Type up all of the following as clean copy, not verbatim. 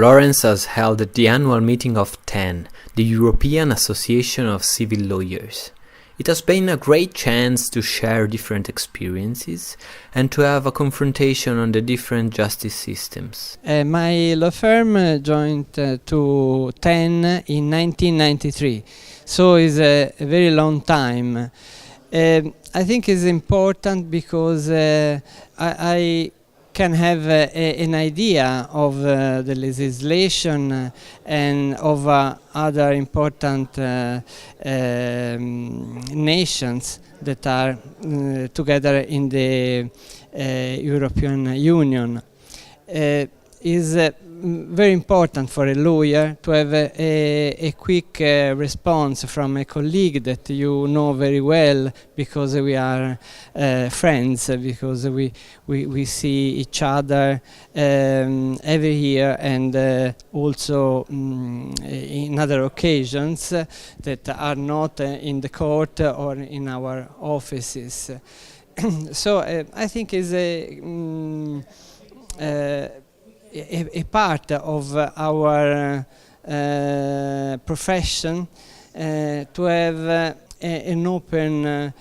Florence has held the annual meeting of TEN, the European Association of Civil Lawyers. It has been a great chance to share different experiences and to have a confrontation on the different justice systems. My law firm joined to TEN in 1993, so it's a very long time. I think it's important because I can have an idea of the legislation and of other important nations that are together in the European Union. Is very important for a lawyer to have a quick response from a colleague that you know very well, because we are friends, because we see each other every year, and also in other occasions that are not in the court or in our offices. So I think is a part of our profession to have an open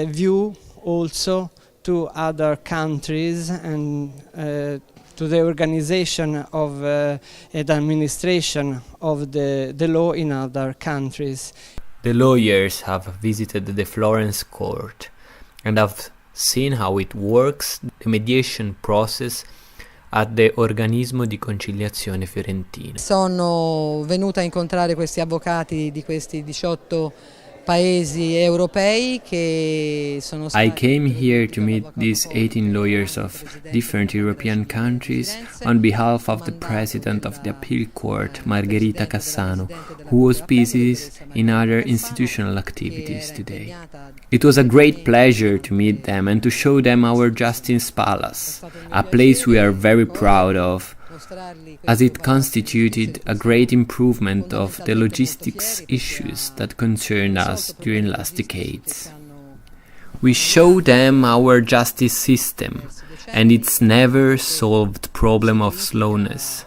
view also to other countries and to the organization of the administration of the law in other countries. The lawyers have visited the Florence court and have seen how it works, the mediation process at the Organismo di Conciliazione Fiorentina. Sono venuta a incontrare questi avvocati di questi 18 paesi europei che sono stati... I came here to meet these 18 lawyers of different European countries on behalf of the President of the Appeal Court, Margherita Cassano, who was busy in other institutional activities today. It was a great pleasure to meet them and to show them our Justice Palace, a place we are very proud of, as it constituted a great improvement of the logistics issues that concerned us during last decades. We show them our justice system and its never solved problem of slowness.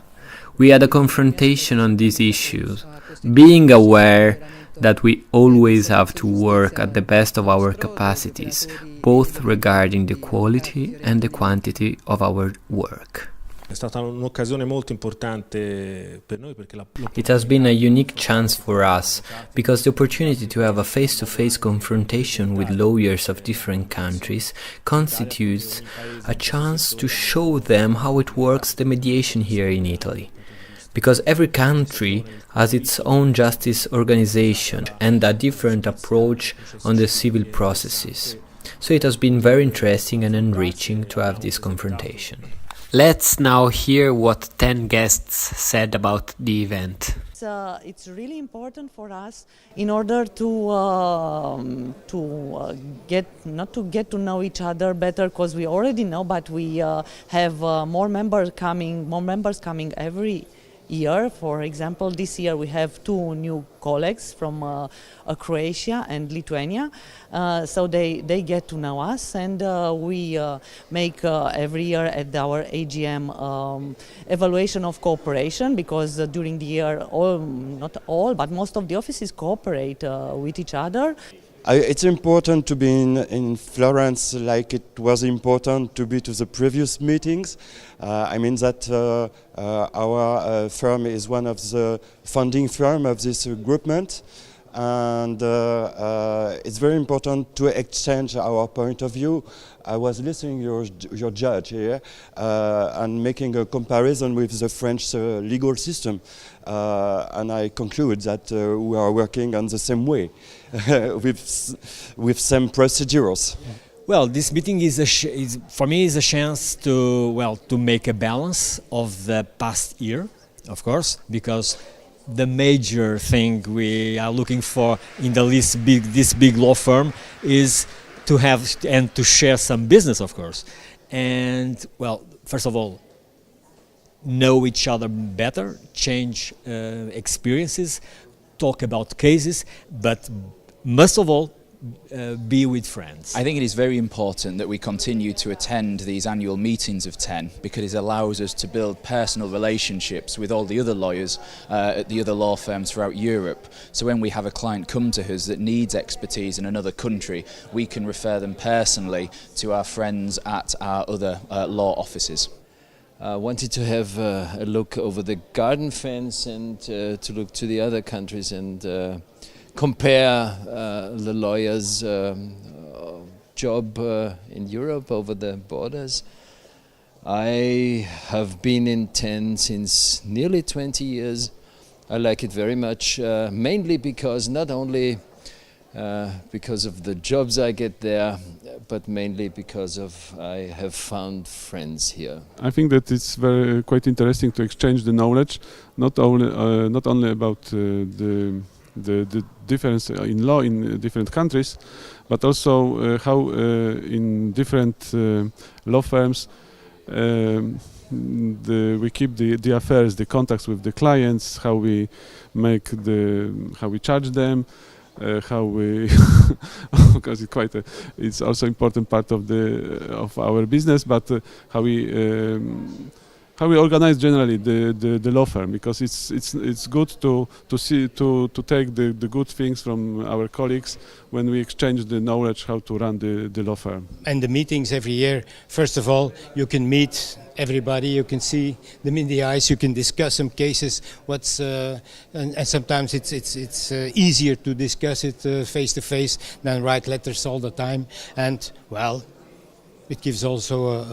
We had a confrontation on these issues, being aware that we always have to work at the best of our capacities, both regarding the quality and the quantity of our work. It has been a unique chance for us, because the opportunity to have a face-to-face confrontation with lawyers of different countries constitutes a chance to show them how it works, the mediation here in Italy. Because every country has its own justice organization and a different approach on the civil processes. So it has been very interesting and enriching to have this confrontation. Let's now hear what 10 guests said about the event. It's really important for us in order to get to know each other better, because we already know, but we have more members coming every year. For example, this year we have 2 new colleagues from Croatia and Lithuania, so they get to know us, and we make every year at our AGM evaluation of cooperation, because during the year not all but most of the offices cooperate with each other. It's important to be in Florence, like it was important to be to the previous meetings. I mean that our firm is one of the founding firms of this groupment, and it's very important to exchange our point of view. I was listening your judge here and making a comparison with the French legal system, and I conclude that we are working on the same way with some procedures. Well, this meeting is for me is a chance to make a balance of the past year, of course, because the major thing we are looking for in this big law firm is to have and to share some business, of course, and well, first of all, know each other better, change experiences, talk about cases, but most of all, be with friends. I think it is very important that we continue to attend these annual meetings of TEN because it allows us to build personal relationships with all the other lawyers at the other law firms throughout Europe. So when we have a client come to us that needs expertise in another country, we can refer them personally to our friends at our other law offices. I wanted to have a look over the garden fence and to look to the other countries and compare the lawyer's job in Europe over the borders. I have been in TEN since nearly 20 years. I like it very much, mainly because not only because of the jobs I get there, but mainly because I have found friends here. I think that it's quite interesting to exchange the knowledge, not only about the difference in law in different countries, but also how in different law firms we keep the affairs, the contacts with the clients, how we charge them, how we because it's also important part of our business, but how we organize generally the law firm, because it's good to take the good things from our colleagues when we exchange the knowledge how to run the law firm. And the meetings every year, first of all, you can meet everybody, you can see them in the eyes, you can discuss some cases, and sometimes it's easier to discuss it face to face than write letters all the time. And well, it gives also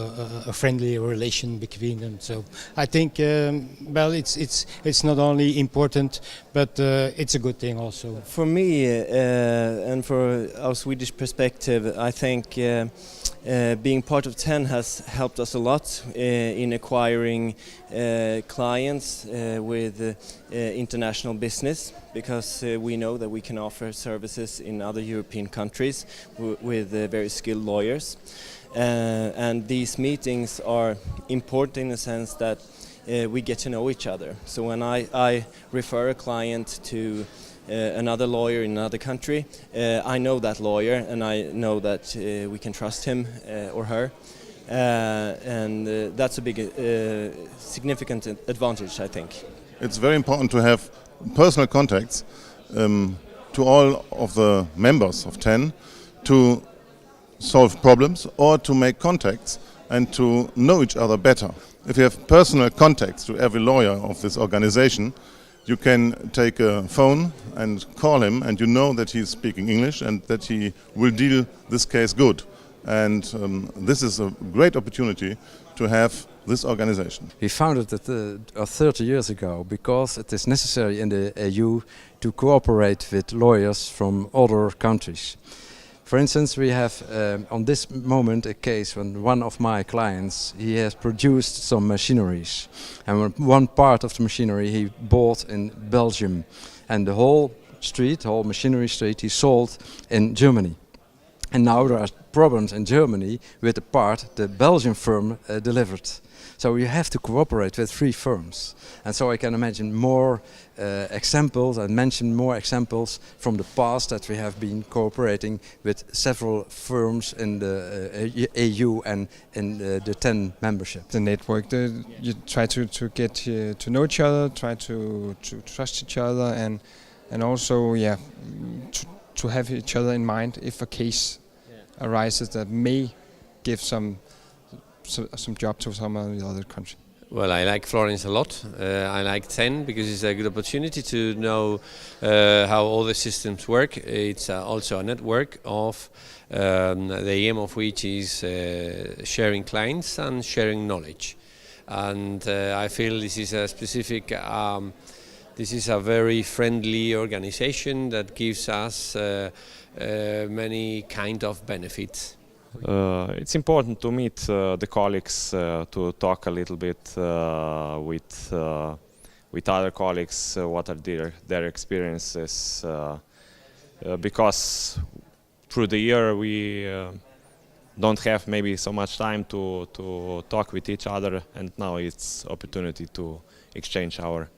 a friendly relation between them. So I think, well, it's not only important, but it's a good thing also. For me, and for our Swedish perspective, I think being part of TEN has helped us a lot in acquiring clients with international business, because we know that we can offer services in other European countries with very skilled lawyers. And these meetings are important in the sense that we get to know each other. So when I refer a client to another lawyer in another country, I know that lawyer and I know that we can trust him or her. And that's a big, significant advantage, I think. It's very important to have personal contacts to all of the members of TEN to solve problems or to make contacts and to know each other better. If you have personal contacts to every lawyer of this organization, you can take a phone and call him, and you know that he's speaking English and that he will deal this case good. And this is a great opportunity to have this organization. We founded it 30 years ago because it is necessary in the EU to cooperate with lawyers from other countries. For instance, we have on this moment a case when one of my clients, he has produced some machineries, and one part of the machinery he bought in Belgium, and the whole machinery street, he sold in Germany. And now there are problems in Germany with the part the Belgian firm delivered. So you have to cooperate with 3 firms. And so I can imagine more examples and mention more examples from the past that we have been cooperating with several firms in the EU and in the TEN membership. The network, you try to get to know each other, try to trust each other, and also to have each other in mind if a case arises that may give some job to some of the other country. Well, I like Florence a lot. I like TEN because it's a good opportunity to know how all the systems work. It's also a network of the aim of which is sharing clients and sharing knowledge. And I feel this is a specific, this is a very friendly organization that gives us many kind of benefits. It's important to meet the colleagues, to talk a little bit with other colleagues, what are their experiences, because through the year we don't have maybe so much time to talk with each other, and now it's opportunity to exchange our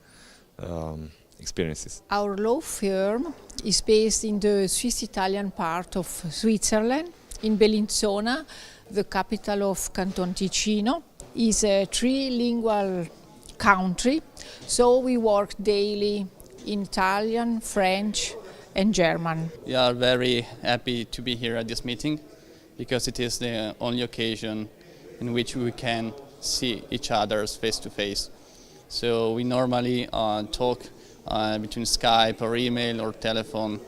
experiences. Our law firm is based in the Swiss-Italian part of Switzerland, in Bellinzona, the capital of Canton Ticino. It's a trilingual country, so we work daily in Italian, French and German. We are very happy to be here at this meeting because it is the only occasion in which we can see each other face to face. So we normally talk between Skype or email or telephone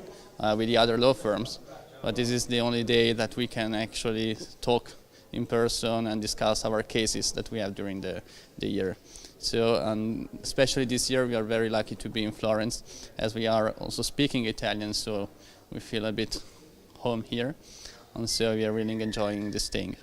with the other law firms, but this is the only day that we can actually talk in person and discuss our cases that we have during the year. So especially this year we are very lucky to be in Florence, as we are also speaking Italian, so we feel a bit home here, and so we are really enjoying this staying.